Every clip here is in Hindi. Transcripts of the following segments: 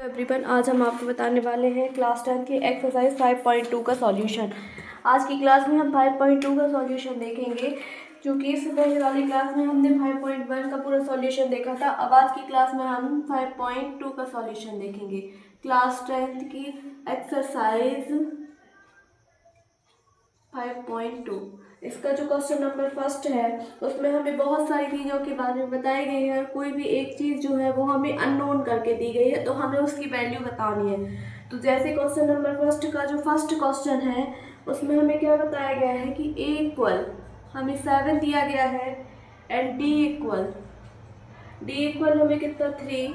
एवरीवन, आज हम आपको बताने वाले हैं क्लास 10 की एक्सरसाइज 5.2 का सॉल्यूशन। आज की क्लास में हम 5.2 का सॉल्यूशन देखेंगे, क्योंकि इससे पहले वाली क्लास में हमने 5.1 का पूरा सॉल्यूशन देखा था। अब आज की क्लास में हम 5.2 का सॉल्यूशन देखेंगे। क्लास 10 की एक्सरसाइज 5.2, इसका जो क्वेश्चन नंबर फर्स्ट है उसमें हमें बहुत सारी चीज़ों के बारे में बताई गई है। कोई भी एक चीज़ जो है वो हमें अननोन करके दी गई है, तो हमें उसकी वैल्यू बतानी है। तो जैसे क्वेश्चन नंबर फर्स्ट का जो फर्स्ट क्वेश्चन है उसमें हमें क्या बताया गया है कि a इक्वल हमें 7 दिया गया है एंड d इक्वल हमें कितना 3,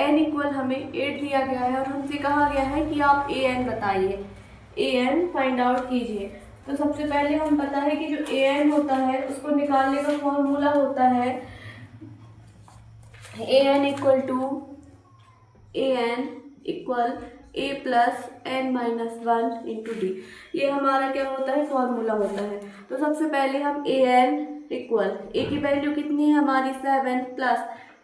n इक्वल हमें 8 दिया गया है और हमसे कहा गया है कि आप an बताइए, an फाइंड आउट कीजिए। तो सबसे पहले हम पता है कि जो an होता है उसको निकालने का फॉर्मूला होता है an equal a plus n minus 1 into D. ये हमारा क्या होता है, फॉर्मूला होता है। तो सबसे पहले हम an इक्वल a की वैल्यू कितनी है हमारी 7 plus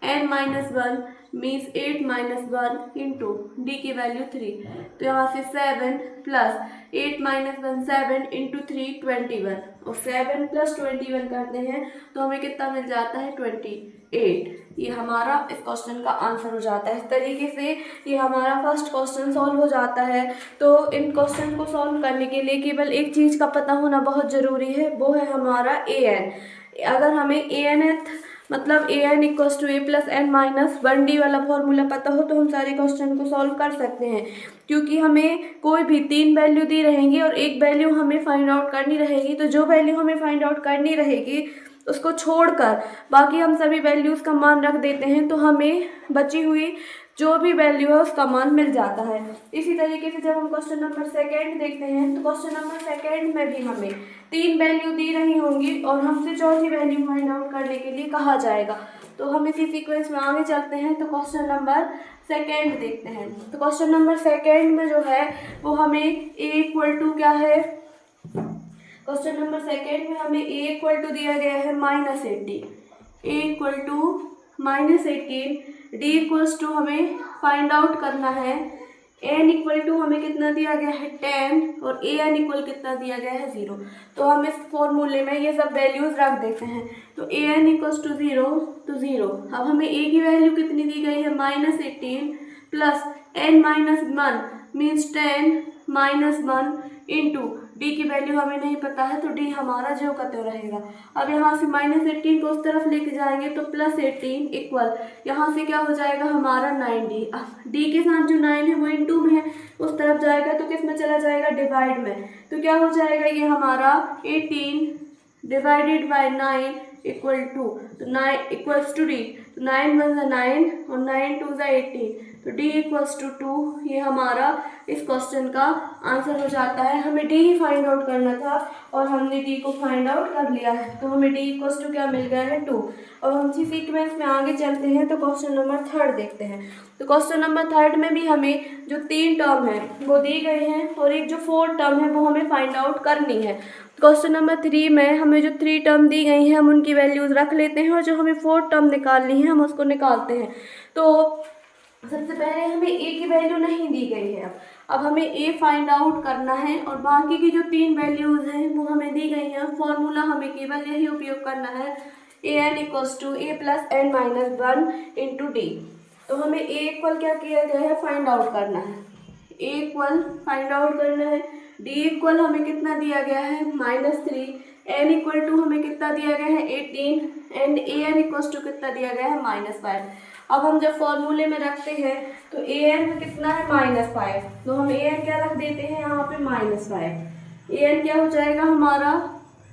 n minus 1 means 8 minus 1 into D की वैल्यू 3। तो यहाँ से 7 प्लस 8 माइनस 1 7 इंटू 3 21, और 7 प्लस 21 करते हैं तो हमें कितना मिल जाता है 28। ये हमारा इस क्वेश्चन का आंसर हो जाता है। इस तरीके से ये हमारा फर्स्ट क्वेश्चन सॉल्व हो जाता है। तो इन क्वेश्चन को सॉल्व करने के लिए केवल एक चीज़ का पता होना बहुत ज़रूरी है, वो है हमारा an। अगर हमें an मतलब an equals to a plus n minus 1d वाला फॉर्मूला पता हो तो हम सारे क्वेश्चन को सॉल्व कर सकते हैं, क्योंकि हमें कोई भी 3 वैल्यू दी रहेंगी और एक वैल्यू हमें फाइंड आउट करनी रहेगी। तो जो वैल्यू हमें फाइंड आउट करनी रहेगी उसको छोड़कर बाकी हम सभी वैल्यूज़ का मान रख देते हैं, तो हमें बची हुई जो भी वैल्यू है उसका मान मिल जाता है। इसी तरीके से जब हम क्वेश्चन नंबर सेकेंड देखते हैं तो क्वेश्चन नंबर सेकेंड में भी हमें 3 वैल्यू दी रही होंगी और हमसे चौथी वैल्यू फाइंड आउट करने के लिए कहा जाएगा। तो हम इसी सीक्वेंस में आगे चलते हैं, तो क्वेश्चन नंबर सेकेंड देखते हैं। तो क्वेश्चन नंबर सेकेंड में जो है वो हमें a इक्वल टू क्या है, क्वेश्चन नंबर सेकेंड में हमें a इक्वल टू दिया गया है -18, a equal to -18, d equals to हमें फाइंड आउट करना है, n इक्वल टू हमें कितना दिया गया है 10 और an इक्वल कितना दिया गया है 0। तो हम इस फॉर्मूले में ये सब वैल्यूज़ रख देते हैं। तो an इक्वल्स टू 0 तो 0। अब हमें a की वैल्यू कितनी दी गई है -18 plus n minus 1 means 10 minus 1 into D की वैल्यू हमें नहीं पता है, तो डी हमारा जो का त्यों रहेगा। अब यहाँ से -18 को उस तरफ लेके जाएंगे तो +18 इक्वल यहाँ से क्या हो जाएगा हमारा 9d। अब डी के साथ जो 9 है वो इंटू में है, उस तरफ जाएगा तो किस में चला जाएगा, डिवाइड में। तो क्या हो जाएगा ये हमारा 18 डिवाइडेड बाई 9 इक्वल टू, तो 9 इक्वल्स टू डी। तो 9 वन 9 और 9 टू 18, तो d इक्वल्स टू 2। ये हमारा इस क्वेश्चन का आंसर हो जाता है। हमें d ही फाइंड आउट करना था और हमने d को फाइंड आउट कर लिया है, तो हमें d इक्वल्स टू क्या मिल गया है 2। और हम इसी सीक्वेंस में आगे चलते हैं, तो क्वेश्चन नंबर थर्ड देखते हैं। तो क्वेश्चन नंबर थर्ड में भी हमें जो 3 टर्म है वो दी गई हैं और एक जो 4 टर्म है वो हमें फाइंड आउट करनी है। क्वेश्चन नंबर 3 में हमें जो 3 टर्म दी गई हैं हम उनकी वैल्यूज़ रख लेते हैं और जो हमें 4 टर्म निकालनी है हम उसको निकालते हैं। तो सबसे पहले हमें a की वैल्यू नहीं दी गई है। अब हमें a फाइंड आउट करना है और बाकी की जो 3 वैल्यूज़ हैं वो हमें दी गई हैं। फॉर्मूला हमें केवल यही उपयोग करना है, an equals to a plus n minus 1 into d. तो हमें a इक्वल क्या किया गया है, फाइंड आउट करना है, a इक्वल फाइंड आउट करना है। d इक्वल हमें कितना दिया गया है -3, n इक्वल टू हमें कितना दिया गया है 18 एंड an इक्वल्स टू कितना दिया गया है -5। अब हम जब फॉर्मूले में रखते हैं तो an में कितना है -5, तो हम an क्या रख देते हैं यहाँ पे -5। an क्या हो जाएगा हमारा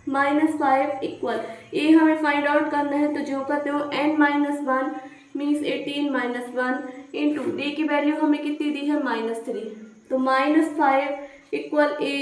-5 इक्वल a हमें फाइंड आउट करना है, तो जो का त्यों n minus 1 means 18 minus 1 into D की वैल्यू हमें कितनी दी है -3। तो -5 इक्वल a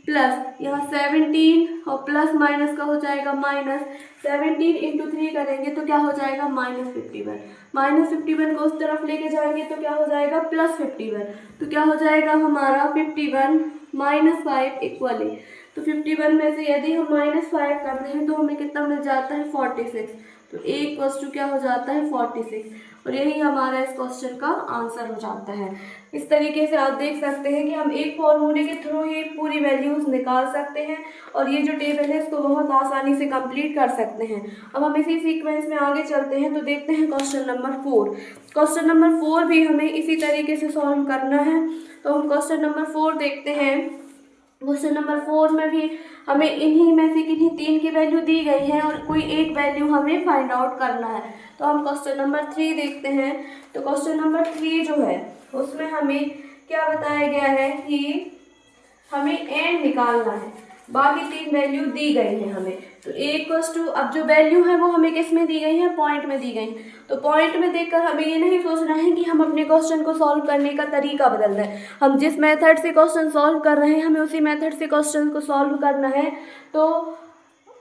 प्लस यहाँ 17 और प्लस माइनस का हो जाएगा -17 इंटू 3 करेंगे तो क्या हो जाएगा -51। -51 को उस तरफ लेके जाएंगे तो क्या हो जाएगा +51। तो क्या हो जाएगा हमारा 51 -5 इक्वल a। तो 51 में से यदि हम -5 करते हैं तो हमें कितना मिल जाता है 46। तो a इक्वल्स टू क्या हो जाता है 46। और यही हमारा इस क्वेश्चन का आंसर हो जाता है। इस तरीके से आप देख सकते हैं कि हम एक फॉर्मूले के थ्रू ही पूरी वैल्यूज़ निकाल सकते हैं और ये जो टेबल है इसको बहुत आसानी से कंप्लीट कर सकते हैं। अब हम इसी सीक्वेंस में आगे चलते हैं तो देखते हैं क्वेश्चन नंबर 4। क्वेश्चन नंबर 4 भी हमें इसी तरीके से सॉल्व करना है। तो हम क्वेश्चन नंबर 4 देखते हैं। क्वेश्चन नंबर 4 में भी हमें इन्हीं में से किन्हीं 3 की वैल्यू दी गई है और कोई एक वैल्यू हमें फाइंड आउट करना है। तो हम क्वेश्चन नंबर 3 देखते हैं। तो क्वेश्चन नंबर 3 जो है उसमें हमें क्या बताया गया है कि हमें एन निकालना है, बाकी 3 वैल्यू दी गई हैं हमें। तो a अब जो वैल्यू है वो हमें किस में दी गई है, पॉइंट में दी गई। तो पॉइंट में देखकर हमें ये नहीं सोचना है कि हम अपने क्वेश्चन को सॉल्व करने का तरीका बदल रहे हैं। हम जिस मेथड से क्वेश्चन सॉल्व कर रहे हैं हमें उसी मेथड से क्वेश्चन को सॉल्व करना है तो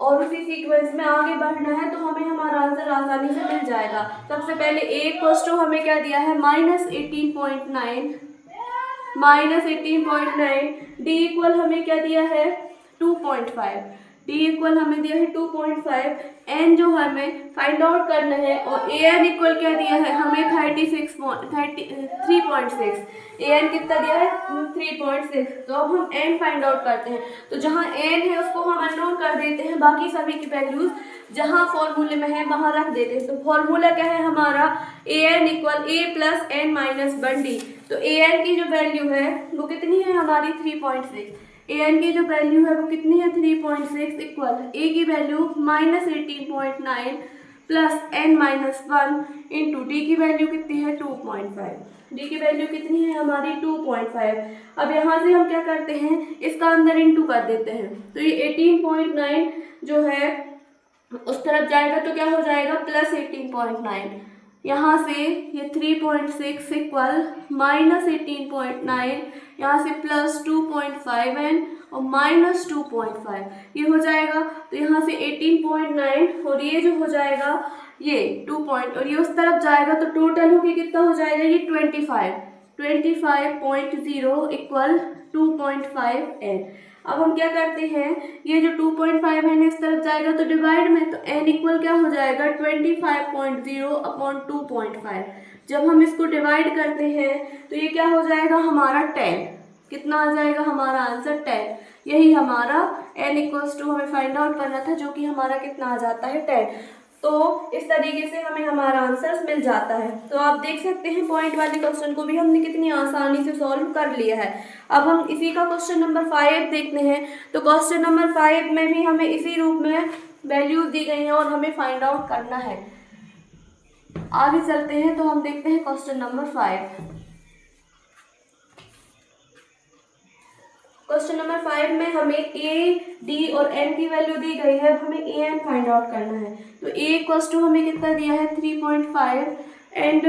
और उसी सीक्वेंस में आगे बढ़ना है, तो हमें हमारा आंसर आसानी से मिल जाएगा। सबसे पहले a हमें क्या दिया है, -18.9, d इक्वल हमें क्या दिया है 2.5, d इक्वल हमें दिया है 2.5, n जो हमें फाइंड आउट करना है और an इक्वल क्या दिया है हमें 3.6, an कितना दिया है 3.6। तो अब हम n फाइंड आउट करते हैं। तो जहाँ n है उसको हम अननोन कर देते हैं, बाकी सभी की वैल्यूज जहाँ फॉर्मूले में है वहाँ रख देते हैं। तो फॉर्मूला क्या है हमारा, an equal a plus n minus 1d। तो an की जो वैल्यू है वो कितनी है हमारी 3.6, an की जो वैल्यू है वो कितनी है 3.6 इक्वल a की value -18.9 plus n minus 1 into D की वैल्यू कितनी है 2.5, डी की वैल्यू कितनी है हमारी 2.5। अब यहाँ से हम क्या करते हैं, इसका अंदर इंटू कर देते हैं। तो ये 18.9 जो है उस तरफ जाएगा तो क्या हो जाएगा प्लस 18.9, यहाँ से ये 3.6 इक्वल -18.9, यहाँ से प्लस 2.5n और -2.5 ये हो जाएगा। तो यहाँ से 18.9 और ये जो हो जाएगा ये 2 पॉइंट और ये उस तरफ जाएगा तो टोटल होके कितना हो जाएगा ये 25.0 इक्वल 2.5n। अब हम क्या करते हैं, ये जो 2.5 है इस तरफ जाएगा तो डिवाइड में, तो n इक्वल क्या हो जाएगा 25.0 अपॉन 2.5। जब हम इसको डिवाइड करते हैं तो ये क्या हो जाएगा हमारा 10, कितना आ जाएगा हमारा आंसर 10। यही हमारा n इक्वल्स टू हमें फाइंड आउट करना था, जो कि हमारा कितना आ जाता है 10। तो इस तरीके से हमें हमारा आंसर मिल जाता है। तो आप देख सकते हैं पॉइंट वाले क्वेश्चन को भी हमने कितनी आसानी से सॉल्व कर लिया है। अब हम इसी का क्वेश्चन नंबर 5 देखते हैं। तो क्वेश्चन नंबर 5 में भी हमें इसी रूप में वैल्यूज दी गई हैं और हमें फाइंड आउट करना है। आगे चलते हैं तो हम देखते हैं क्वेश्चन नंबर 5। क्वेश्चन नंबर 5 में हमें a, d और n की वैल्यू दी गई है, हमें a n फाइंड आउट करना है। तो a इक्वल्स टू हमें कितना दिया है 3.5 एंड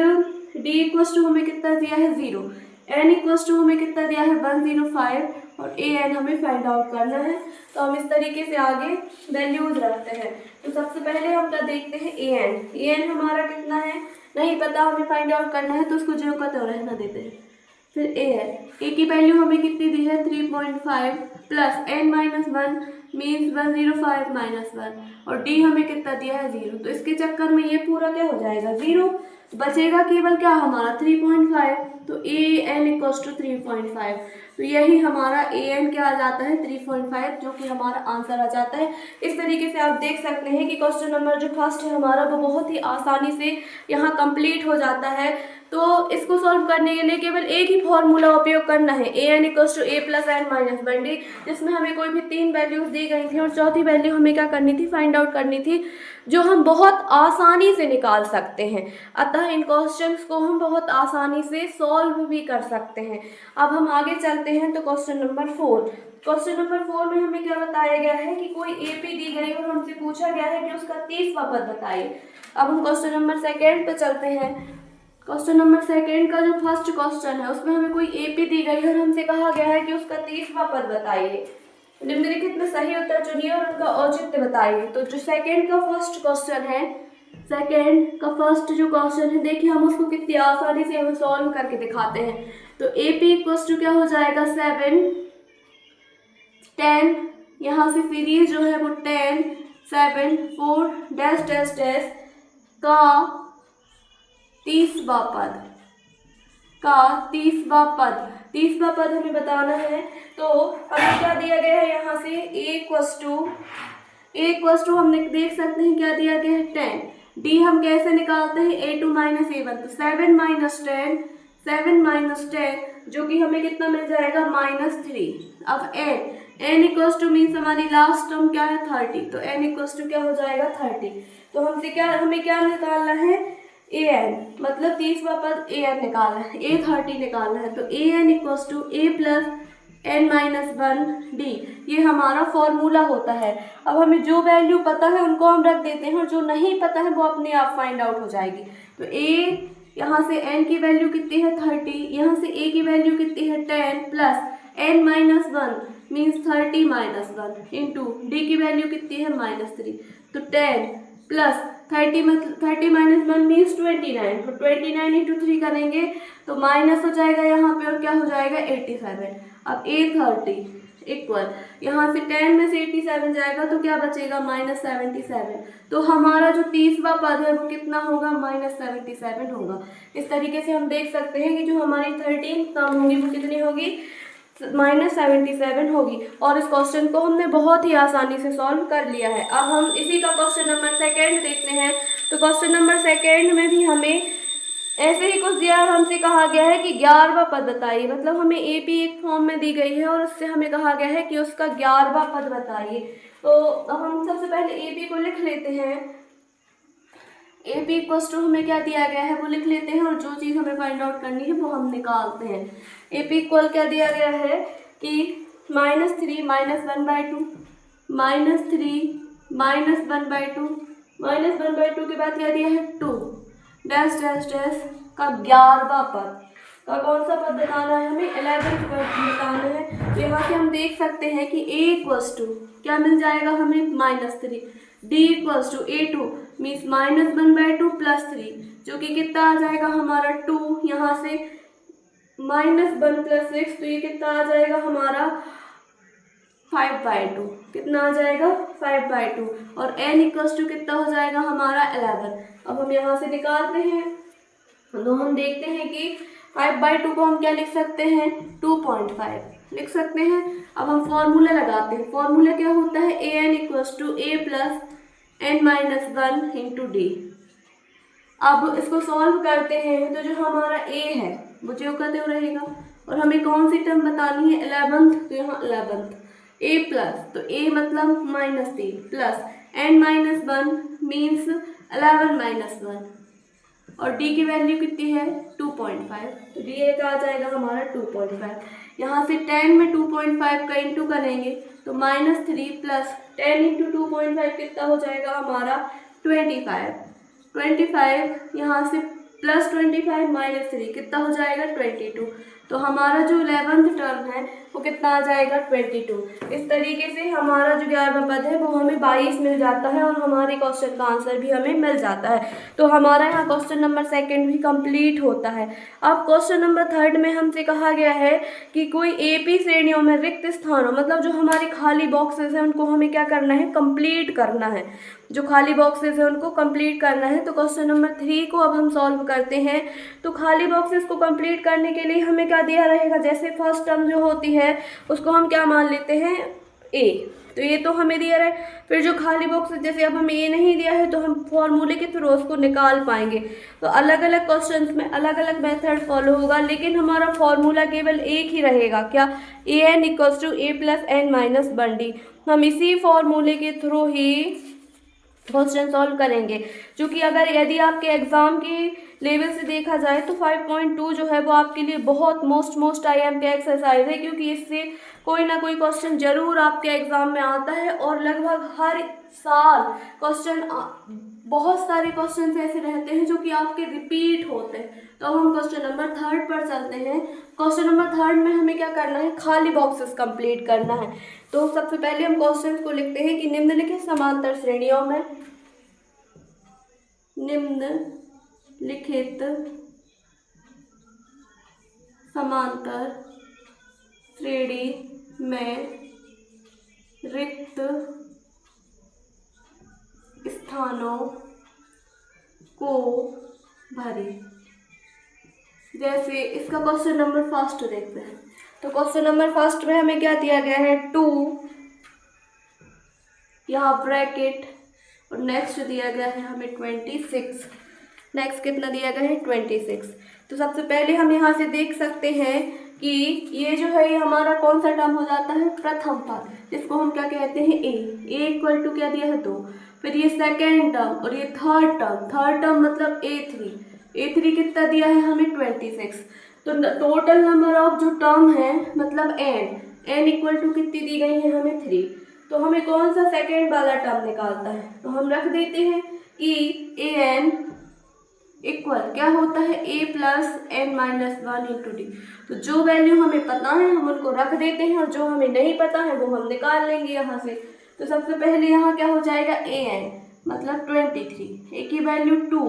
d इक्वल्स टू हमें कितना दिया है 0, n इक्वल्स टू हमें कितना दिया है 105 और a n हमें फाइंड आउट करना है। तो हम इस तरीके से आगे वैल्यूज रखते हैं। तो सबसे पहले हम क्या देखते हैं a n हमारा कितना है नहीं पता, हमें फाइंड आउट करना है तो उसको जो का तो रहना देते हैं। फिर a है, a की वैल्यू हमें कितनी दी है 3.5 plus n minus 1 means 105 minus 1 और d हमें कितना दिया है 0। तो इसके चक्कर में ये पूरा क्या हो जाएगा 0, बचेगा केवल क्या हमारा 3.5। तो a n इक्वल्स टू 3.5। तो यही हमारा a n क्या आ जाता है 3.5, जो कि हमारा आंसर आ जाता है। इस तरीके से आप देख सकते हैं कि क्वेश्चन नंबर जो फर्स्ट है हमारा वो बहुत ही आसानी से यहाँ कंप्लीट हो जाता है। तो इसको सॉल्व करने के लिए केवल एक ही फॉर्मूला उपयोग करना है, a n equals to a plus n minus 1d, जिसमें हमें कोई भी 3 वैल्यूज दी गई थी और चौथी वैल्यू हमें क्या करनी थी फाइंड आउट करनी थी, जो हम बहुत आसानी से निकाल सकते हैं। अतः इन क्वेश्चंस को हम बहुत आसानी से सॉल्व भी कर सकते हैं। अब हम आगे चलते हैं तो क्वेश्चन नंबर 4। क्वेश्चन नंबर 4 में हमें क्या बताया गया है कि कोई AP दी गई और हमसे पूछा गया है कि उसका 30वां पद बताइए। अब हम क्वेश्चन नंबर 2 पे चलते हैं। क्वेश्चन नंबर 2 का जो फर्स्ट क्वेश्चन है उसमें हमें कोई AP दी गई और हमसे कहा गया है कि उसका 30वां पद बताइए। निम्नलिखित में सही उत्तर चुनिए और उनका औचित्य बताइए। तो जो सेकंड का फर्स्ट क्वेश्चन है, सेकंड का फर्स्ट जो क्वेश्चन है, देखिए हम उसको कितनी आसानी से हम सॉल्व करके दिखाते हैं। तो AP इक्वल्स टू क्या हो जाएगा 7 10, यहाँ से सीरीज जो है वो 10 7 4 डैश डैश डैश का 30वां पद का 30वां पद हमें बताना है। तो हमें क्या दिया गया है यहाँ से a इक्वस टू हम देख सकते हैं क्या दिया गया है 10। d हम कैसे निकालते हैं a2 माइनस a1, तो 7 माइनस 10 जो कि हमें कितना मिल जाएगा -3। अब n इक्वस टू मीन्स हमारी लास्ट टर्म क्या है 30, तो n इक्वस टू क्या हो जाएगा 30। तो हमें क्या निकालना है an, मतलब 30वां पद an निकालना है, a30 निकालना है। तो an equals to a plus n minus 1 d, ये हमारा फॉर्मूला होता है। अब हमें जो वैल्यू पता है उनको हम रख देते हैं और जो नहीं पता है वो अपने आप फाइंड आउट हो जाएगी। तो a यहाँ से n की वैल्यू कितनी है 30, यहाँ से a की वैल्यू कितनी है 10 plus n minus 1 means 30 minus 1 into d की वैल्यू कितनी है -3, तो 10 प्लस 30 माइनस 1 मीन्स 29, तो 29 इंटू 3 करेंगे तो माइनस हो जाएगा यहाँ पे और क्या हो जाएगा 87। अब a30 इक्वल यहाँ से 10 में से 87 जाएगा तो क्या बचेगा -77। तो हमारा जो 30वां पद है वो कितना होगा -77 होगा। इस तरीके से हम देख सकते हैं कि जो हमारी 13 टर्म होगी वो कितनी होगी -77 होगी। और इस क्वेश्चन को हमने बहुत ही आसानी से सॉल्व कर लिया है। अब हम इसी का क्वेश्चन नंबर 2 देखते हैं। तो क्वेश्चन नंबर 2 में भी हमें ऐसे ही कुछ दिया और हमसे कहा गया है कि 11वां पद बताइए, मतलब हमें AP एक फॉर्म में दी गई है और उससे हमें कहा गया है कि उसका 11वां पद बताइए। तो अब हम सबसे पहले AP को लिख लेते हैं। AP इक्वस टू हमें क्या दिया गया है वो लिख लेते हैं और जो चीज़ हमें फाइंड आउट करनी है वो हम निकालते हैं। AP इक्वल क्या दिया गया है कि -3 माइनस 1/2 -3 माइनस 1/2 -1/2 के बाद क्या दिया है 2 डैश डैश डैश का 11वां पद का कौन सा पद बताना है हमें 11th पद बताना है। तो यहाँ से हम देख सकते हैं कि a इक्वस टू क्या मिल जाएगा हमें -3, d equals to a2 means -1/2 plus 3 जो कि कितना आ जाएगा हमारा 2, यहाँ से -1 प्लस 6 तो ये कितना आ जाएगा हमारा 5/2, कितना आ जाएगा 5/2 और n इक्वस टू कितना हो जाएगा हमारा 11। अब हम यहाँ से निकालते हैं तो हम देखते हैं कि 5/2 को हम क्या लिख सकते हैं 2.5 लिख सकते हैं। अब हम फॉर्मूला लगाते हैं। फॉर्मूला क्या होता है an equals to a plus n minus 1 into d. अब इसको सॉल्व करते हैं तो जो हमारा a है वो जो कहते हुए रहेगा और हमें कौन सी टर्म बतानी है 11th, तो यहाँ 11th a प्लस तो a मतलब -3 plus n minus 1 means 11 minus 1 और d की वैल्यू कितनी है 2.5, तो d एक आ जाएगा हमारा 2.5। यहाँ से 10 में 2.5 का इंटू करेंगे तो -3 प्लस 10 इंटू 2.5 कितना हो जाएगा हमारा 25 यहाँ से प्लस 25 माइनस 3 कितना हो जाएगा 22। तो हमारा जो 11th टर्म है वो कितना आ जाएगा 22। इस तरीके से हमारा जो 11वां पद है वो हमें 22 मिल जाता है और हमारे क्वेश्चन का आंसर भी हमें मिल जाता है। तो हमारा यहाँ क्वेश्चन नंबर 2 भी कंप्लीट होता है। अब क्वेश्चन नंबर 3 में हमसे कहा गया है कि कोई AP श्रेणियों में रिक्त स्थानों मतलब जो हमारे खाली बॉक्सेस हैं उनको हमें क्या करना है कंप्लीट करना है। जो खाली बॉक्सेस है उनको कंप्लीट करना है। तो क्वेश्चन नंबर 3 को अब हम सॉल्व करते हैं। तो खाली बॉक्सेस को कंप्लीट करने के लिए हमें क्या दिया रहेगा, जैसे फर्स्ट टर्म जो होती है उसको हम क्या मान लेते हैं a, तो ये तो हमें दिया है। फिर जो खाली बॉक्सेस जैसे अब हमें a नहीं दिया है तो हम फॉर्मूले के थ्रू उसको निकाल पाएंगे। तो अलग अलग क्वेश्चंस में अलग अलग मेथड फॉलो होगा लेकिन हमारा फॉर्मूला केवल एक ही रहेगा, क्या an equals to a plus n minus 1d। हम इसी फॉर्मूले के थ्रू ही क्वेश्चन सॉल्व करेंगे। क्योंकि अगर यदि आपके एग्जाम की लेवल से देखा जाए तो 5.2 जो है वो आपके लिए बहुत मोस्ट IMP एक्सरसाइज है, क्योंकि इससे कोई ना कोई क्वेश्चन जरूर आपके एग्जाम में आता है और लगभग हर साल क्वेश्चन बहुत सारे क्वेश्चन ऐसे रहते हैं जो कि आपके रिपीट होते हैं। तो हम क्वेश्चन नंबर 3 पर चलते हैं। क्वेश्चन नंबर 3 में हमें क्या करना है खाली बॉक्सेस कंप्लीट करना है। तो सबसे पहले हम क्वेश्चन को लिखते हैं कि निम्नलिखित समांतर श्रेणियों में निम्नलिखित समांतर श्रेणी में रिक्त स्थानों को भरें। जैसे इसका क्वेश्चन नंबर फर्स्ट देखते हैं। तो क्वेश्चन नंबर फर्स्ट में हमें क्या दिया गया है 2, यहाँ ब्रैकेट, और नेक्स्ट दिया गया है हमें 26। नेक्स्ट कितना दिया गया है 26। तो सबसे पहले हम यहाँ से देख सकते हैं कि ये जो है ये हमारा कौन सा टर्म हो जाता है, प्रथम पद, जिसको हम क्या कहते हैं ए इक्वल टू क्या दिया है 2। फिर ये सेकेंड टर्म और ये थर्ड टर्म मतलब ए3 कितना दिया है हमें 26। तो टोटल नंबर ऑफ जो टर्म है मतलब एन इक्वल टू कितनी दी गई है हमें 3। तो हमें कौन सा सेकेंड वाला टर्म निकालता है, तो हम रख देते हैं कि ए एन इक्वल क्या होता है a plus n minus 1 into d. तो जो वैल्यू हमें पता है हम उनको रख देते हैं और जो हमें नहीं पता है वो हम निकाल लेंगे यहाँ से। तो सबसे पहले यहाँ क्या हो जाएगा a n मतलब 23, a की वैल्यू 2,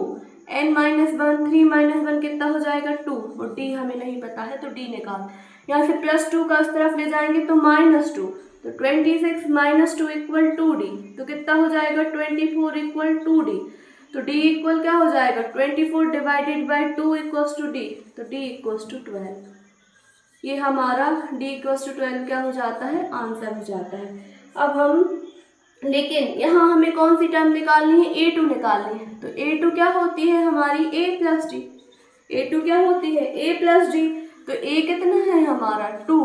n माइनस 1, 3 माइनस 1 कितना हो जाएगा 2, और d हमें नहीं पता है तो d निकाल। यहाँ से +2 का उस तरफ ले जाएंगे तो -2, तो 26 माइनस 2 इक्वल 2d, तो कितना हो जाएगा 24 इक्वल 2d। तो d इक्वल क्या हो जाएगा 24 divided by 2 equals to d, तो d इक्वल्स टू 12। ये हमारा d इक्वल्स टू 12 क्या हो जाता है, आंसर हो जाता है। अब हम लेकिन यहाँ हमें कौन सी टर्म निकालनी है, a2 निकालनी है। तो a2 क्या होती है हमारी a प्लस डी, a2 क्या होती है a प्लस डी। तो a कितना है हमारा 2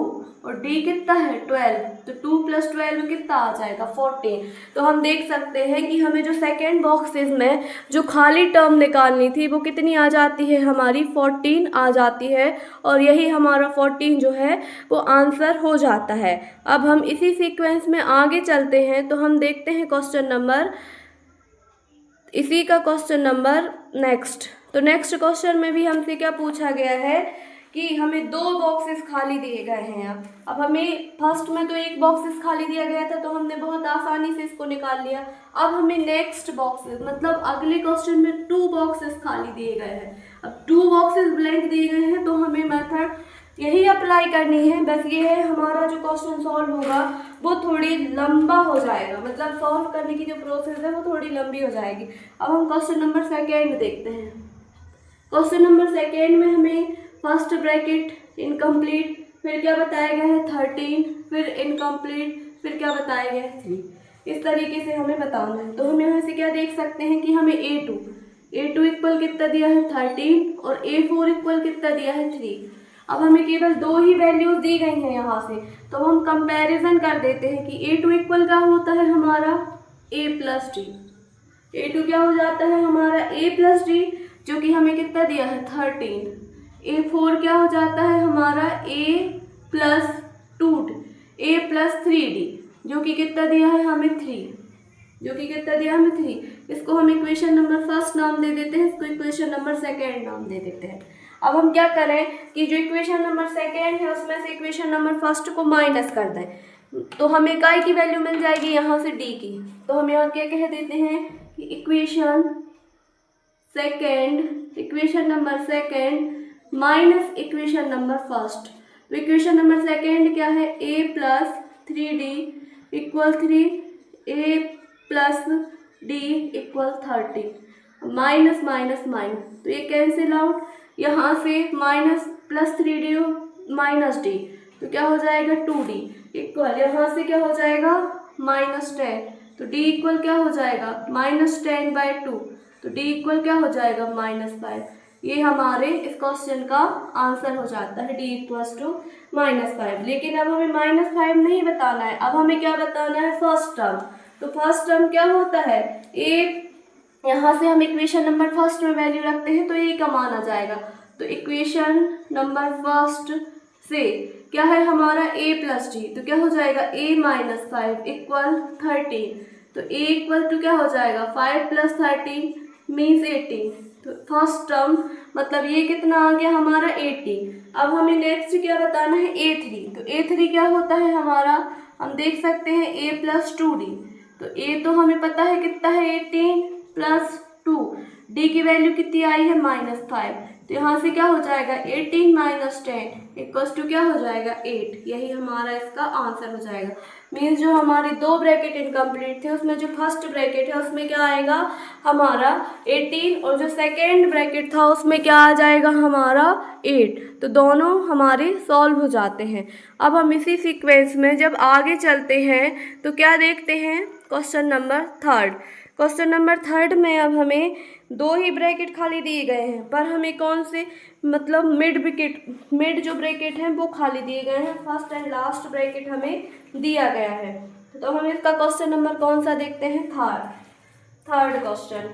और d कितना है 12, तो 2 प्लस 12 कितना आ जाएगा 14। तो हम देख सकते हैं कि हमें जो सेकेंड बॉक्सेस में जो खाली टर्म निकालनी थी वो कितनी आ जाती है हमारी 14 आ जाती है, और यही हमारा 14 जो है वो आंसर हो जाता है। अब हम इसी सीक्वेंस में आगे चलते हैं तो हम देखते हैं इसी का क्वेश्चन नंबर नेक्स्ट। तो नेक्स्ट क्वेश्चन में भी हमसे क्या पूछा गया है कि हमें 2 बॉक्सेस खाली दिए गए हैं। अब हमें फर्स्ट में तो 1 बॉक्सेस खाली दिया गया था तो हमने बहुत आसानी से इसको निकाल लिया। अब हमें नेक्स्ट बॉक्सेस मतलब अगले क्वेश्चन में 2 बॉक्सेस खाली दिए गए हैं। अब 2 बॉक्सेस ब्लैंक दिए गए हैं तो हमें मेथड यही अप्लाई करनी है। बस ये है हमारा जो क्वेश्चन सॉल्व होगा वो थोड़ी लंबा हो जाएगा, मतलब सॉल्व करने की जो प्रोसेस है वो थोड़ी लंबी हो जाएगी। अब हम क्वेश्चन नंबर सेकेंड देखते हैं। क्वेश्चन नंबर सेकेंड में हमें फर्स्ट ब्रैकेट इनकम्प्लीट, फिर क्या बताया गया है 13, फिर इनकम्प्लीट, फिर क्या बताया गया है 3। इस तरीके से हमें बताना है। तो हम यहाँ से क्या देख सकते हैं कि हमें a2 इक्वल कितना दिया है 13 और a4 इक्वल कितना दिया है 3। अब हमें केवल 2 ही वैल्यूज दी गई हैं यहाँ से, तो हम कंपैरिजन कर देते हैं कि a2 इक्वल क्या होता है हमारा a प्लस डी। a2 क्या हो जाता है हमारा a प्लस डी जो कि हमें कितना दिया है 13। a4 क्या हो जाता है हमारा a प्लस 3d जो कि कितना दिया है हमें 3। इसको हम इक्वेशन नंबर फर्स्ट नाम दे देते हैं, इसको इक्वेशन नंबर सेकेंड नाम दे देते हैं। अब हम क्या करें कि जो इक्वेशन नंबर सेकेंड है उसमें से इक्वेशन नंबर फर्स्ट को माइनस कर दें तो हमें काय की वैल्यू मिल जाएगी यहाँ से d की। तो हम यहाँ क्या कह देते हैं कि equation number second minus equation number first. तो इक्वेशन नंबर सेकेंड क्या है a plus 3d equal 3, a plus d equal 30, minus minus minus, तो ये कैंसिल आउट। यहाँ से minus plus 3d minus d, तो क्या हो जाएगा 2d इक्वल, यहाँ से क्या हो जाएगा -10, तो d इक्वल क्या हो जाएगा -10/2, तो d इक्वल क्या हो जाएगा -5। ये हमारे इस क्वेश्चन का आंसर हो जाता है d इक्वल्स टू -5। लेकिन अब हमें -5 नहीं बताना है, अब हमें क्या बताना है फर्स्ट टर्म। तो फर्स्ट टर्म क्या होता है a, यहाँ से हम इक्वेशन नंबर फर्स्ट में वैल्यू रखते हैं तो a का मान आ जाएगा। तो इक्वेशन नंबर फर्स्ट से क्या है हमारा a प्लस डी, तो क्या हो जाएगा a माइनस 5 इक्वल 13, तो a इक्वल टू क्या हो जाएगा 5 प्लस 13 मीन्स 18। तो फर्स्ट टर्म मतलब ये कितना आ गया हमारा 80। अब हमें नेक्स्ट क्या बताना है a3। तो a3 क्या होता है हमारा, हम देख सकते हैं a प्लस 2d, तो a तो हमें पता है कितना है 18 प्लस 2, d की वैल्यू कितनी आई है -5, तो यहाँ से क्या हो जाएगा 18 माइनस 10 इक्वल्स टू क्या हो जाएगा 8। यही हमारा इसका आंसर हो जाएगा। मीन्स जो हमारे दो ब्रैकेट इनकम्प्लीट थे उसमें जो फर्स्ट ब्रैकेट है उसमें क्या आएगा हमारा 18 और जो सेकेंड ब्रैकेट था उसमें क्या आ जाएगा हमारा 8। तो दोनों हमारे सॉल्व हो जाते हैं। अब हम इसी सीक्वेंस में जब आगे चलते हैं तो क्या देखते हैं question number third. Question number third में अब हमें दो ही ब्रैकेट खाली दिए गए हैं, पर हमें कौन से मतलब मिड जो ब्रैकेट हैं वो खाली दिए गए हैं। फर्स्ट एंड लास्ट ब्रैकेट हमें दिया गया है। तो हम इसका क्वेश्चन नंबर कौन सा देखते हैं third question.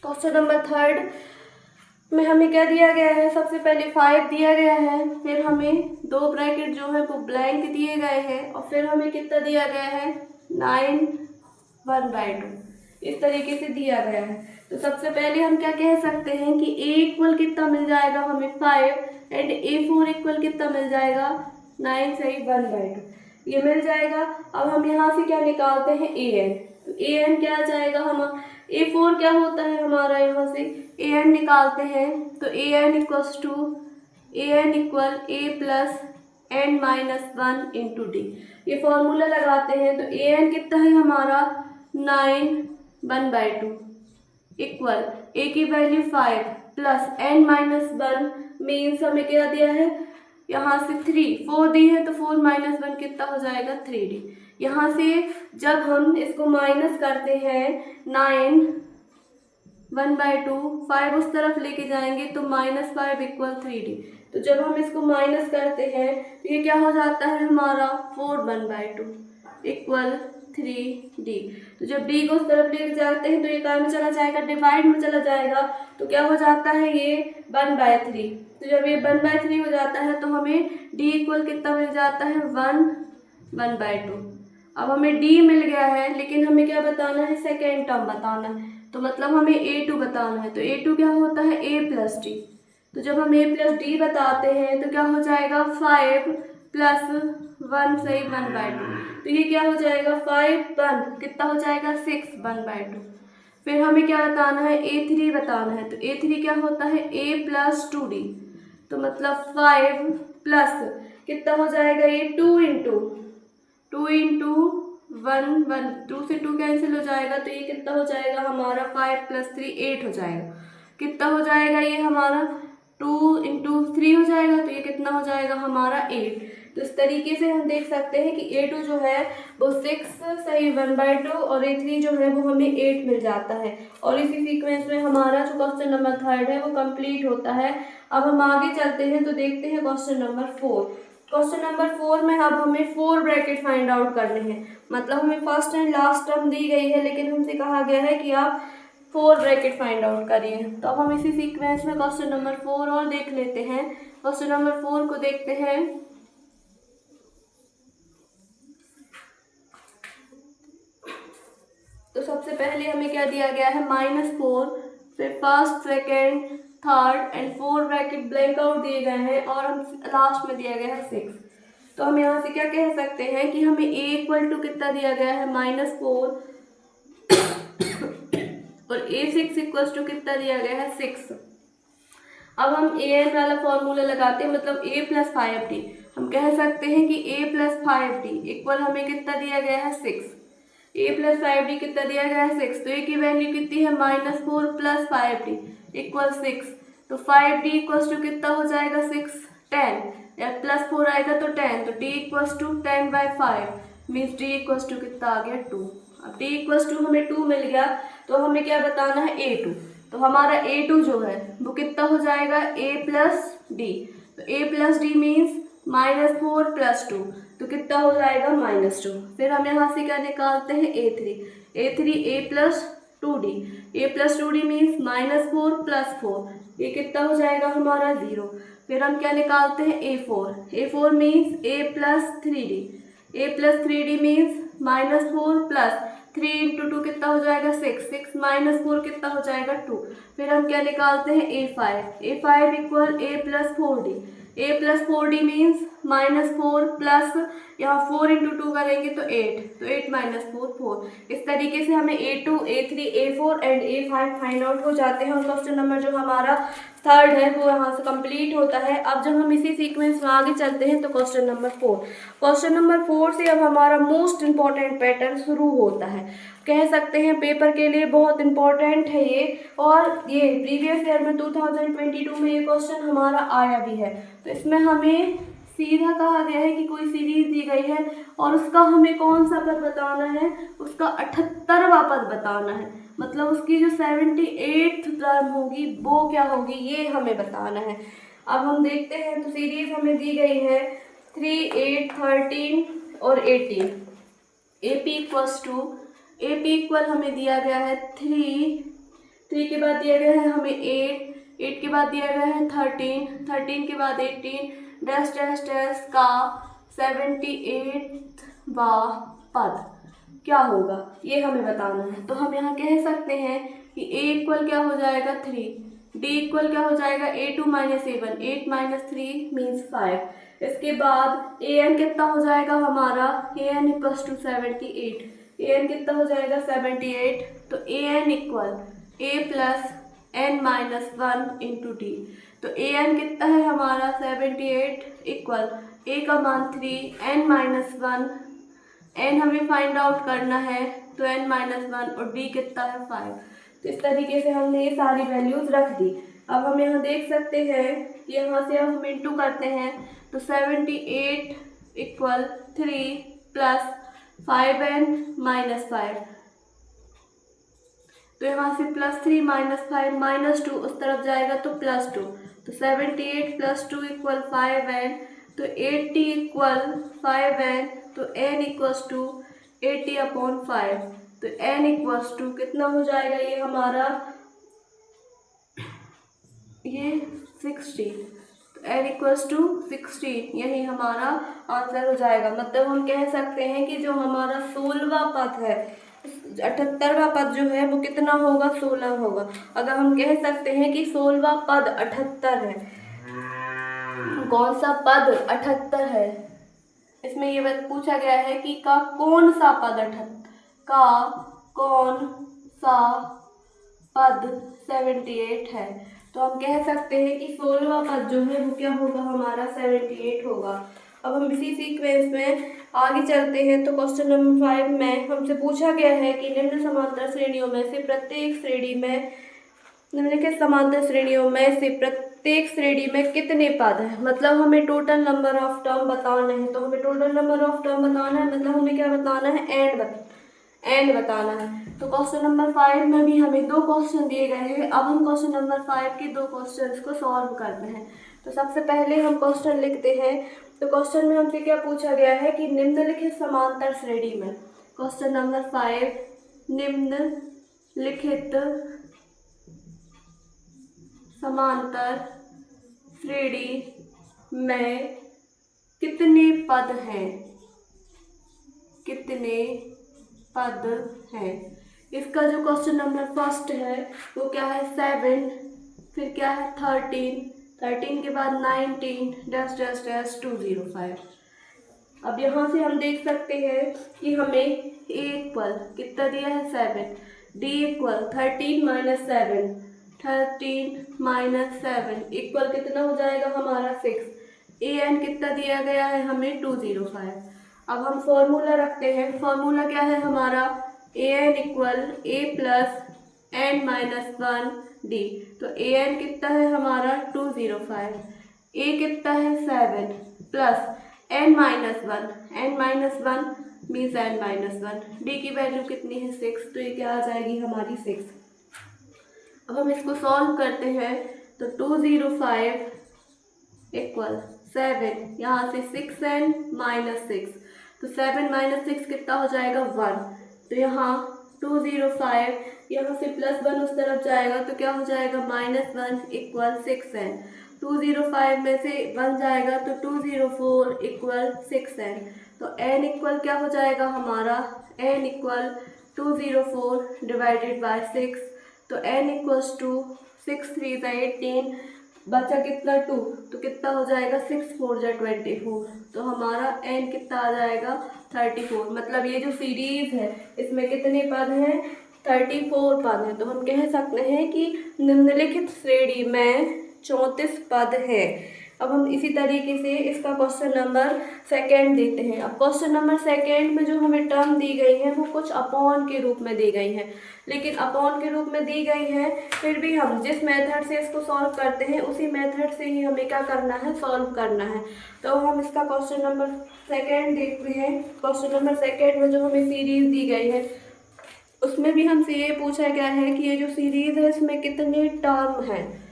Question number third में हमें क्या दिया गया है, सबसे पहले 5 दिया गया है, फिर हमें दो ब्रैकेट जो है वो ब्लैंक दिए गए हैं और फिर हमें कितना दिया गया है 9 1/2 इस तरीके से दिया गया है। तो सबसे पहले हम क्या कह सकते हैं कि a इक्वल कितना मिल जाएगा हमें 5 एंड a4 इक्वल कितना मिल जाएगा 9 सही 1/2 ये मिल जाएगा। अब हम यहाँ से क्या निकालते हैं an। तो an क्या आ जाएगा हम a4 क्या होता है हमारा, यहाँ से an निकालते हैं तो an equal a plus n minus 1 into D. ये फॉर्मूला लगाते हैं तो an कितना है हमारा 9 1/2 इक्वल a की value 5 plus n minus 1 means हमें क्या दिया है यहाँ से 4 दी है तो 4 माइनस 1 कितना हो जाएगा 3d। यहाँ से जब हम इसको माइनस करते हैं 9 1/2 5 उस तरफ लेके जाएंगे तो -5 इक्वल 3d। तो जब हम इसको माइनस करते हैं तो ये क्या हो जाता है हमारा 4 1/2 इक्वल 3d। तो जब d को उस तरफ लेके जाते हैं तो ये क्या में चला जाएगा डिवाइड में चला जाएगा तो क्या हो जाता है ये 1/3। तो जब ये 1/3 हो जाता है तो हमें d इक्वल कितना मिल जाता है 1/2। अब हमें d मिल गया है लेकिन हमें क्या बताना है सेकेंड टर्म बताना है, तो मतलब हमें a2 बताना है। तो a2 क्या होता है a प्लस d। तो जब हम a प्लस d बताते हैं तो क्या हो जाएगा 5 प्लस 1 सही 1/2। तो ये क्या हो जाएगा 5 1 कितना हो जाएगा 6 1/2। फिर हमें क्या बताना है a3 बताना है। तो a3 क्या होता है a प्लस 2d। तो मतलब 5 प्लस कितना हो जाएगा ये 2 इंटू 1 1 2 से 2 कैंसिल हो जाएगा तो ये कितना हो जाएगा हमारा 5 प्लस 3 8 हो जाएगा। कितना हो जाएगा ये हमारा 2 इंटू 3 हो जाएगा तो ये कितना हो जाएगा हमारा 8। तो इस तरीके से हम देख सकते हैं कि a2 जो है वो 6 सही 1/2 और a3 जो है वो हमें 8 मिल जाता है। और इसी सीक्वेंस में हमारा जो क्वेश्चन नंबर थर्ड है वो कंप्लीट होता है। अब हम आगे चलते हैं तो देखते हैं क्वेश्चन नंबर 4। क्वेश्चन नंबर 4 में अब हमें 4 ब्रैकेट फाइंड आउट करने हैं। मतलब हमें फर्स्ट एंड लास्ट टर्म दी गई है लेकिन हमसे कहा गया है कि आप 4 ब्रैकेट फाइंड आउट करिए। तो अब हम इसी सीक्वेंस में क्वेश्चन नंबर 4 और देख लेते हैं। क्वेश्चन नंबर 4 को देखते हैं। तो सबसे पहले हमें क्या दिया गया है -4, फिर first second third and 4 bracket blank out दिए गए हैं और हम लास्ट में दिया गया है 6। तो हम यहाँ से क्या कह सकते हैं कि हमें a इक्वल टू कितना दिया गया है -4 और a6 इक्वल टू कितना दिया गया है 6। अब हम an वाला फॉर्मूला लगाते हैं, मतलब a प्लस 5d। हम कह सकते हैं कि a प्लस 5d इक्वल हमें कितना दिया गया है 6। a प्लस 5d कितना दिया गया है 6। तो a की वैल्यू कितनी है -4 प्लस 5d इक्वल 6। तो 5d इक्वल्स टू कितना हो जाएगा 6 10 या प्लस 4 आएगा तो 10। तो d equals to 10/5 means d equals to कितना आ गया 2। अब d इक्वल्स टू हमें 2 मिल गया तो हमें क्या बताना है a2। तो हमारा a2 जो है वो कितना हो जाएगा a प्लस d। तो a plus D means -4 plus 2 तो कितना हो जाएगा -2। फिर हम यहाँ से क्या निकालते हैं a3 a plus 2d। a plus 2d means -4 plus 4 ये कितना हो जाएगा हमारा 0। फिर हम क्या निकालते हैं a4 means a plus 3d। a plus 3d means -4 plus 3 into 2 कितना हो जाएगा 6 -4 कितना हो जाएगा 2। फिर हम क्या निकालते हैं a5 equal a plus 4d। a plus 4d means -4 plus यहाँ 4 इंटू 2 करेंगे तो 8, तो 8 -4 4। इस तरीके से हमें A2, A3, A4 and A5 find out हो जाते हैं और क्वेश्चन नंबर जो हमारा थर्ड है वो यहाँ से कंप्लीट होता है। अब जब हम इसी सीक्वेंस में आगे चलते हैं तो क्वेश्चन नंबर 4, क्वेश्चन नंबर 4 से अब हमारा मोस्ट इम्पॉर्टेंट पैटर्न शुरू होता है। कह सकते हैं पेपर के लिए बहुत इम्पॉर्टेंट है ये, और ये प्रीवियस ईयर में 2022 में ये क्वेश्चन हमारा आया भी है। तो इसमें हमें सीधा कहा गया है कि कोई सीरीज दी गई है और उसका हमें कौन सा पद बताना है, उसका 78वां पद बताना है, मतलब उसकी जो 78th टर्म होगी वो क्या होगी ये हमें बताना है। अब हम देखते हैं, तो सीरीज हमें दी गई है 3, 8, 13 और 18। AP इक्वल हमें दिया गया है 3 के बाद दिया गया है हमें 8 के बाद दिया गया है 13 के बाद 18 डैश डैश डैश का 78वां पद क्या होगा ये हमें बताना है। तो हम यहाँ कह सकते हैं कि A इक्वल क्या हो जाएगा 3, D इक्वल क्या हो जाएगा A2 - A1, 8 - 3 मीन्स 5। इसके बाद AN कितना हो जाएगा हमारा, AN इक्वल्स टू 78, AN कितना हो जाएगा 78। तो AN equal A plus N - 1 into D। तो AN कितना है हमारा 78 इक्वल A का मान 3, N - 1, N हमें फाइंड आउट करना है तो N - 1 और D कितना है 5। तो इस तरीके से हमने ये सारी वैल्यूज रख दी। अब हम यहाँ देख सकते हैं कि यहाँ से अब हम इंटू करते हैं तो 78 इक्वल 3 प्लस 5N - 5, तो यहाँ से +3 - 5 -2 उस तरफ जाएगा तो +2, तो 78 + 2 इक्वल 5N, तो 80 इक्वल 5N, तो N इक्वल्स टू 80/5, तो N इक्वल्स टू कितना हो जाएगा ये हमारा, ये 60, तो N इक्वल्स टू 16, यही हमारा आंसर हो जाएगा। मतलब हम कह सकते हैं कि जो हमारा 16वां पद है, 78वां पद जो है वो कितना होगा, 16 होगा। अगर हम कह सकते हैं कि 16वां पद 78 है, कौन सा पद 78 है, इसमें ये बात पूछा गया है कि का कौन सा पद 78 है, तो हम कह सकते हैं कि 16वां पद जो है वो क्या होगा हमारा 78 होगा। अब हम इसी सीक्वेंस में आगे चलते हैं। तो क्वेश्चन नंबर 5 में हमसे पूछा गया है कि निम्न समांतर श्रेणियों में से प्रत्येक श्रेणी में निम्नलिखित समांतर श्रेणियों में से प्रत्येक श्रेणी में कितने पद हैं, मतलब हमें टोटल नंबर ऑफ टर्म बताना है। तो हमें टोटल नंबर ऑफ टर्म बताना है, मतलब हमें क्या बताना है, एन बताना है। तो क्वेश्चन नंबर 5 में भी हमें 2 क्वेश्चन दिए गए हैं। अब हम क्वेश्चन नंबर 5 के 2 क्वेश्चंस को सॉल्व करते हैं। तो सबसे पहले हम क्वेश्चन लिखते हैं। तो क्वेश्चन में हमसे क्या पूछा गया है कि निम्नलिखित समांतर श्रेणी में, क्वेश्चन नंबर 5, निम्नलिखित समांतर श्रेणी में कितने पद हैं, इसका जो क्वेश्चन नंबर फर्स्ट है वो क्या है 7, फिर क्या है 13 के बाद 19 डैश डैश डैश 205। अब यहाँ से हम देख सकते हैं कि हमें A इक्वल कितना दिया है 7, D इक्वल 13 - 7 इक्वल कितना हो जाएगा हमारा 6, AN कितना दिया गया है हमें 205। अब हम फॉर्मूला रखते हैं। फॉर्मूला क्या है हमारा, AN equal A plus N - 1 D। तो AN कितना है हमारा 205, A कितना है 7 plus N - 1 means N - 1, D की वैल्यू कितनी है 6, तो ये क्या आ जाएगी हमारी 6। अब हम इसको सॉल्व करते हैं। तो 205 इक्वल 7, यहाँ से 6N - 6, तो 7 - 6 कितना हो जाएगा 1, तो यहाँ 205, यहाँ से +1 उस तरफ जाएगा तो क्या हो जाएगा -1 इक्वल 6N। 205 में से 1 जाएगा तो 204 इक्वल 6N। तो N इक्वल क्या हो जाएगा हमारा, N इक्वल 204 डिवाइडेड बाय 6, तो N इक्वल्स टू 6 3 18, बचा कितना 2, तो कितना हो जाएगा 6 4 जा 24, तो हमारा n कितना आ जाएगा 34। मतलब ये जो सीरीज है इसमें कितने पद हैं 34 पद हैं। तो हम कह सकते हैं कि निम्नलिखित श्रेणी में 34 पद हैं। अब हम इसी तरीके से इसका क्वेश्चन नंबर सेकेंड देखते हैं। अब क्वेश्चन नंबर सेकेंड में जो हमें टर्म दी गई है वो कुछ अपॉन के रूप में दी गई है, लेकिन अपॉन के रूप में दी गई है फिर भी हम जिस मेथड से इसको सॉल्व करते हैं उसी मेथड से ही हमें क्या करना है, सॉल्व करना है। तो हम इसका क्वेश्चन नंबर सेकेंड देखते हैं। क्वेश्चन नंबर सेकेंड में जो हमें सीरीज दी गई है उसमें भी हमसे ये पूछा गया है कि ये जो सीरीज है इसमें कितने टर्म हैं।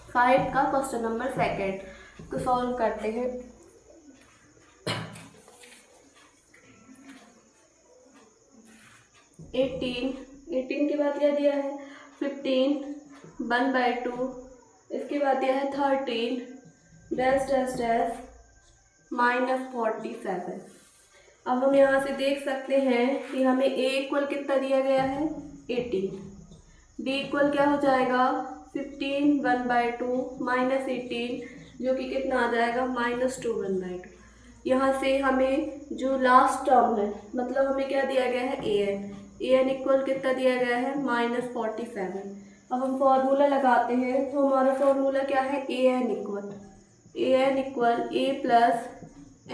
5 का क्वेश्चन नंबर सेकेंड को सॉल्व करते हैं। एटीन के बाद क्या दिया है 15, 1/2, इसके बाद दिया है 13 डैश डैश डैश -47। अब हम यहाँ से देख सकते हैं कि हमें a इक्वल कितना दिया गया है 18, d इक्वल क्या हो जाएगा 15 1/2 -18 जो कि कितना आ जाएगा -2 1/2। यहाँ से हमें जो लास्ट टर्म है मतलब हमें क्या दिया गया है an इक्वल कितना दिया गया है -47। अब हम फॉर्मूला लगाते हैं तो हमारा फॉर्मूला क्या है an equal a plus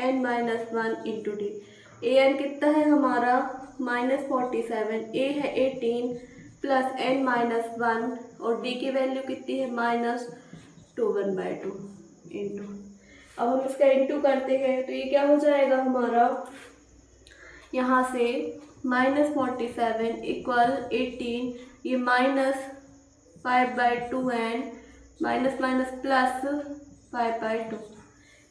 n-1 into D. an कितना है हमारा -47, a है 18 प्लस n-1 और d की वैल्यू कितनी है -2 1/2 इंटू। अब हम इसका इंटू करते हैं तो ये क्या हो जाएगा हमारा, यहाँ से -47 इक्वल 18, ये -5/2 एंड माइनस प्लस 5/2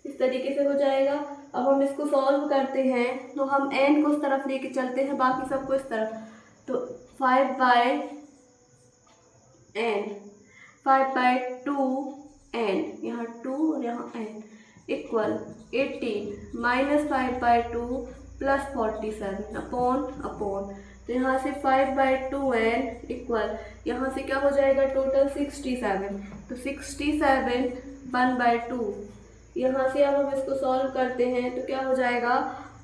इस तरीके से हो जाएगा। अब हम इसको सॉल्व करते हैं तो हम n को उस तरफ लेके चलते हैं, बाकी सबको इस तरफ। तो 5/2 n, यहाँ 2 और यहाँ n इक्वल 18 -5/2 प्लस 47 अपॉन तो यहाँ से 5/2 n इक्वल यहाँ से क्या हो जाएगा टोटल 67। तो 67 1/2, यहाँ से अब हम इसको सॉल्व करते हैं तो क्या हो जाएगा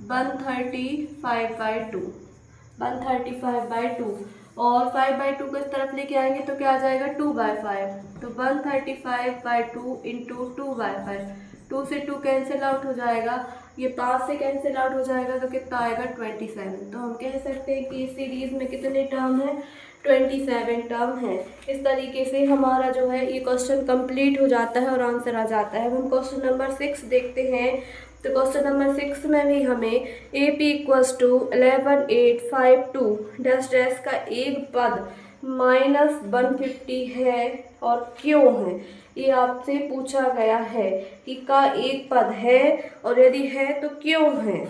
135/2 और 5/2 को इस तरफ लेके आएंगे तो क्या आ जाएगा 2/5। तो 135/2 इंटू 2/5, 2 से 2 कैंसिल आउट हो जाएगा, ये 5 से कैंसिल आउट हो जाएगा तो कितना आएगा 27। तो हम कह सकते हैं कि इस सीरीज़ में कितने टर्म हैं 27 टर्म है। इस तरीके से हमारा जो है ये क्वेश्चन कंप्लीट हो जाता है और आंसर आ जाता है। अब हम क्वेश्चन नंबर 6 देखते हैं। तो क्वेश्चन नंबर 6 में भी हमें AP equals to 11 8 5 2 dash dash का एक पद -150 है और क्यों है, ये आपसे पूछा गया है कि का एक पद है और यदि है तो क्यों है।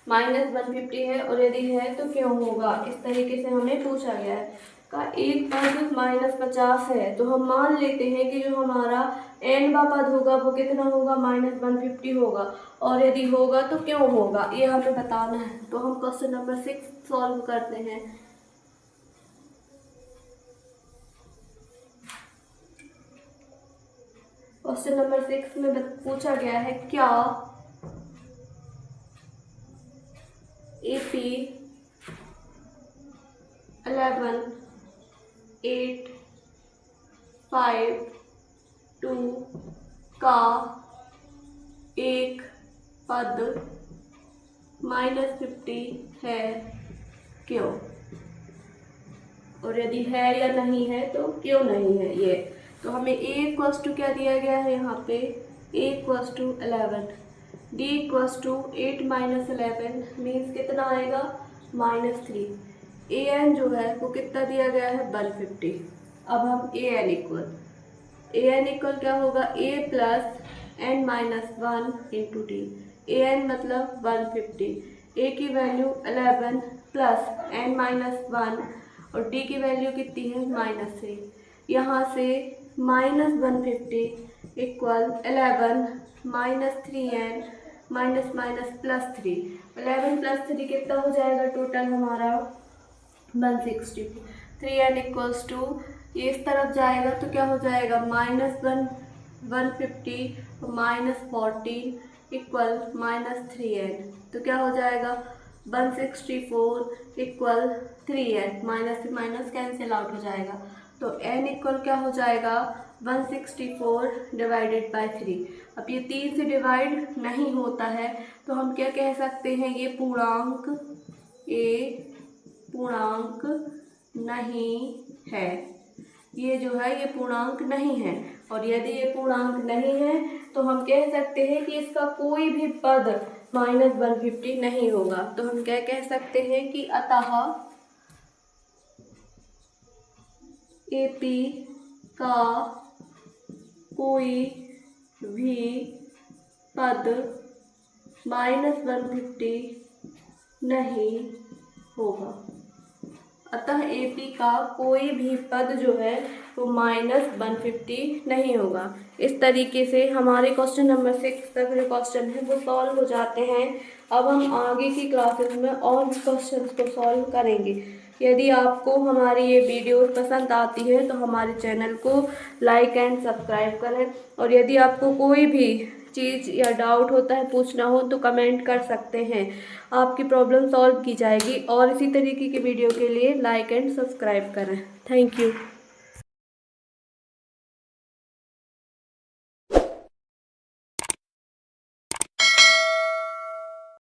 -150 है और यदि है तो क्यों होगा, इस तरीके से हमें पूछा गया है। का एक पद -50 है तो हम मान लेते हैं कि जो हमारा n पद होगा वो कितना होगा -150 होगा, और यदि होगा तो क्यों होगा ये हमें बताना है। तो हम क्वेश्चन नंबर 6 सॉल्व करते हैं। क्वेश्चन नंबर 6 में पूछा गया है क्या AP 11 8 5 2 का एक पद -50 है क्यों, और यदि है या नहीं है तो क्यों नहीं है ये। तो हमें a इक्वल्स टू क्या दिया गया है यहाँ पे a equals to 11, d equals to 8 - 11 means कितना आएगा -3, an जो है वो कितना दिया गया है 150। अब हम an इक्वल क्या होगा a plus n-1 into D. an मतलब 150, a की वैल्यू 11 प्लस n-1 और d की वैल्यू कितनी है -3। यहाँ से -150 इक्वल 11 -3n -+ 3, 11 + 3 कितना हो जाएगा टोटल हमारा 160। 3n इक्वल्स टू ये इस तरफ जाएगा तो क्या हो जाएगा -1 150 -14 इक्वल -3n। तो क्या हो जाएगा 164 इक्वल 3n, माइनस से माइनस कैंसिल आउट हो जाएगा। तो n इक्वल क्या हो जाएगा 164 डिवाइडेड बाय 3। अब ये 3 से डिवाइड नहीं होता है तो हम क्या कह सकते हैं, ये पूर्णांक नहीं है। ये जो है ये पूर्णांक नहीं है, और यदि ये पूर्णांक नहीं है तो हम कह सकते हैं कि इसका कोई भी पद -150 नहीं होगा। तो हम क्या कह सकते हैं कि अतः AP का कोई भी पद -150 नहीं होगा। अतः AP का कोई भी पद जो है वो -150 नहीं होगा। इस तरीके से हमारे क्वेश्चन नंबर 6 तक जो क्वेश्चन है वो सॉल्व हो जाते हैं। अब हम आगे की क्लासेस में और भी क्वेश्चन को सॉल्व करेंगे। यदि आपको हमारी ये वीडियो पसंद आती है तो हमारे चैनल को लाइक एंड सब्सक्राइब करें, और यदि आपको कोई भी चीज़ या डाउट होता है, पूछना हो तो कमेंट कर सकते हैं। आपकी प्रॉब्लम सॉल्व की जाएगी। और इसी तरीके की वीडियो के लिए लाइक एंड सब्सक्राइब करें। Thank you.